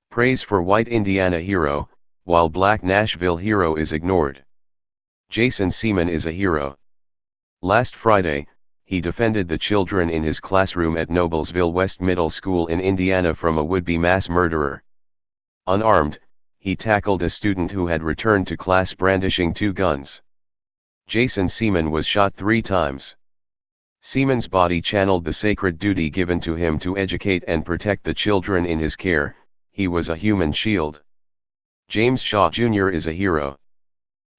Praise for white Indiana hero, while black Nashville hero is ignored. Jason Seaman is a hero. Last Friday, he defended the children in his classroom at Noblesville West Middle School in Indiana from a would-be mass murderer. Unarmed, he tackled a student who had returned to class brandishing 2 guns. Jason Seaman was shot 3 times. Seaman's body channeled the sacred duty given to him to educate and protect the children in his care. He was a human shield. James Shaw Jr. is a hero.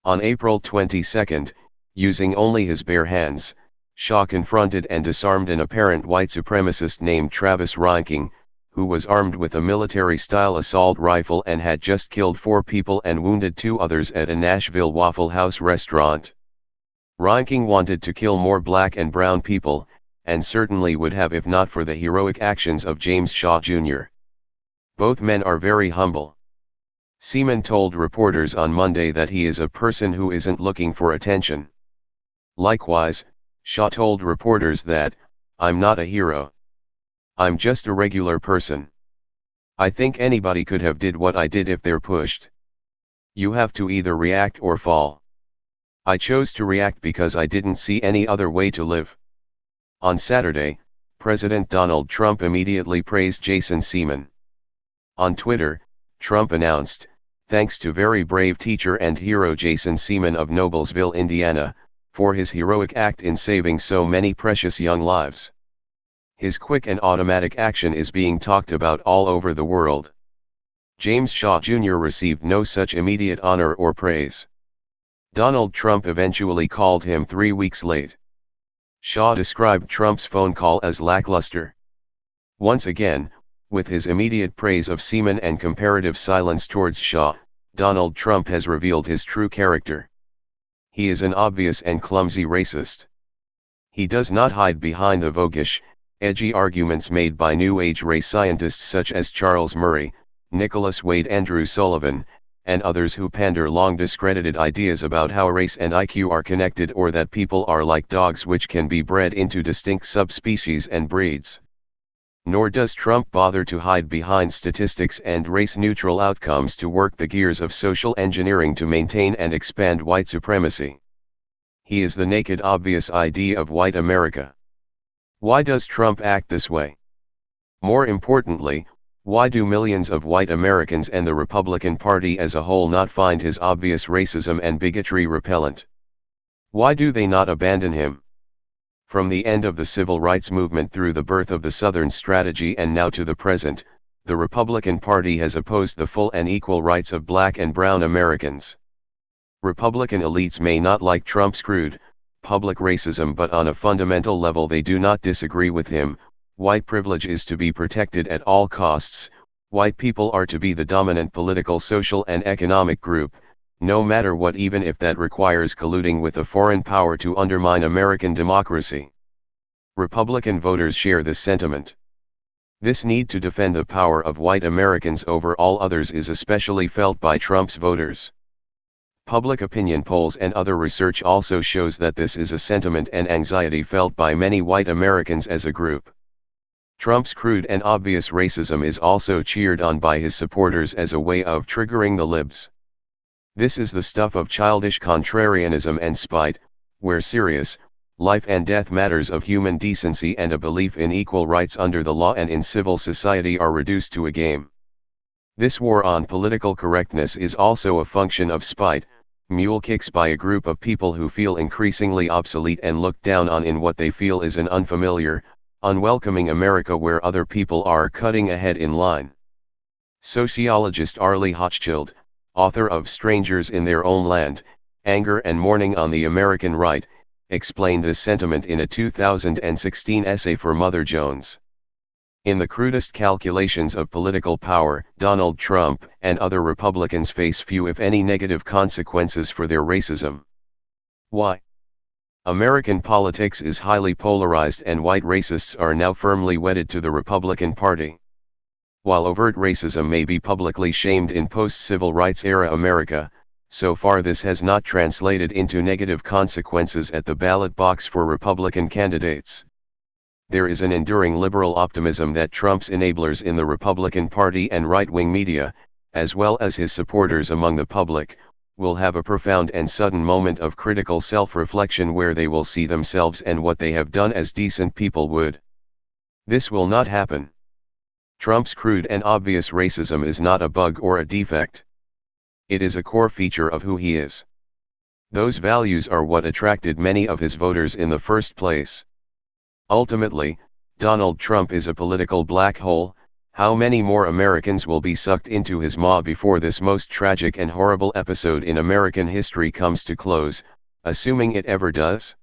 On April 22, using only his bare hands, Shaw confronted and disarmed an apparent white supremacist named Travis Reinking, who was armed with a military-style assault rifle and had just killed 4 people and wounded 2 others at a Nashville Waffle House restaurant. Reinking wanted to kill more black and brown people, and certainly would have if not for the heroic actions of James Shaw Jr. Both men are very humble. Seaman told reporters on Monday that he is a person who isn't looking for attention. Likewise, Shaw told reporters that, "I'm not a hero. I'm just a regular person. I think anybody could have did what I did if they're pushed. You have to either react or fall. I chose to react because I didn't see any other way to live." On Saturday, President Donald Trump immediately praised Jason Seaman. On Twitter, Trump announced, "Thanks to very brave teacher and hero Jason Seaman of Noblesville, Indiana, for his heroic act in saving so many precious young lives. His quick and automatic action is being talked about all over the world." James Shaw Jr. received no such immediate honor or praise. Donald Trump eventually called him 3 weeks late. Shaw described Trump's phone call as lackluster. Once again, with his immediate praise of Seaman and comparative silence towards Shaw, Donald Trump has revealed his true character. He is an obvious and clumsy racist. He does not hide behind the voguish, edgy arguments made by New Age race scientists such as Charles Murray, Nicholas Wade, Andrew Sullivan, and others who pander long discredited ideas about how race and IQ are connected or that people are like dogs which can be bred into distinct subspecies and breeds. Nor does Trump bother to hide behind statistics and race-neutral outcomes to work the gears of social engineering to maintain and expand white supremacy. He is the naked obvious idea of white America. Why does Trump act this way? More importantly, why do millions of white Americans and the Republican Party as a whole not find his obvious racism and bigotry repellent? Why do they not abandon him? From the end of the civil rights movement through the birth of the Southern strategy and now to the present, the Republican Party has opposed the full and equal rights of black and brown Americans. Republican elites may not like Trump's crude, public racism, but on a fundamental level they do not disagree with him. White privilege is to be protected at all costs. White people are to be the dominant political, social and economic group, no matter what, even if that requires colluding with a foreign power to undermine American democracy. Republican voters share this sentiment. This need to defend the power of white Americans over all others is especially felt by Trump's voters. Public opinion polls and other research also shows that this is a sentiment and anxiety felt by many white Americans as a group. Trump's crude and obvious racism is also cheered on by his supporters as a way of triggering the libs. This is the stuff of childish contrarianism and spite, where serious, life and death matters of human decency and a belief in equal rights under the law and in civil society are reduced to a game. This war on political correctness is also a function of spite, mule kicks by a group of people who feel increasingly obsolete and looked down on in what they feel is an unfamiliar, unwelcoming America where other people are cutting ahead in line. Sociologist Arlie Hochschild, author of Strangers in Their Own Land, Anger and Mourning on the American Right, explained this sentiment in a 2016 essay for Mother Jones. In the crudest calculations of political power, Donald Trump and other Republicans face few if any negative consequences for their racism. Why? American politics is highly polarized and white racists are now firmly wedded to the Republican Party. While overt racism may be publicly shamed in post-civil rights era America, so far this has not translated into negative consequences at the ballot box for Republican candidates. there is an enduring liberal optimism that Trump's enablers in the Republican Party and right-wing media, as well as his supporters among the public, will have a profound and sudden moment of critical self-reflection where they will see themselves and what they have done as decent people would. This will not happen. Trump's crude and obvious racism is not a bug or a defect. It is a core feature of who he is. Those values are what attracted many of his voters in the first place. Ultimately, Donald Trump is a political black hole. How many more Americans will be sucked into his maw before this most tragic and horrible episode in American history comes to close, assuming it ever does?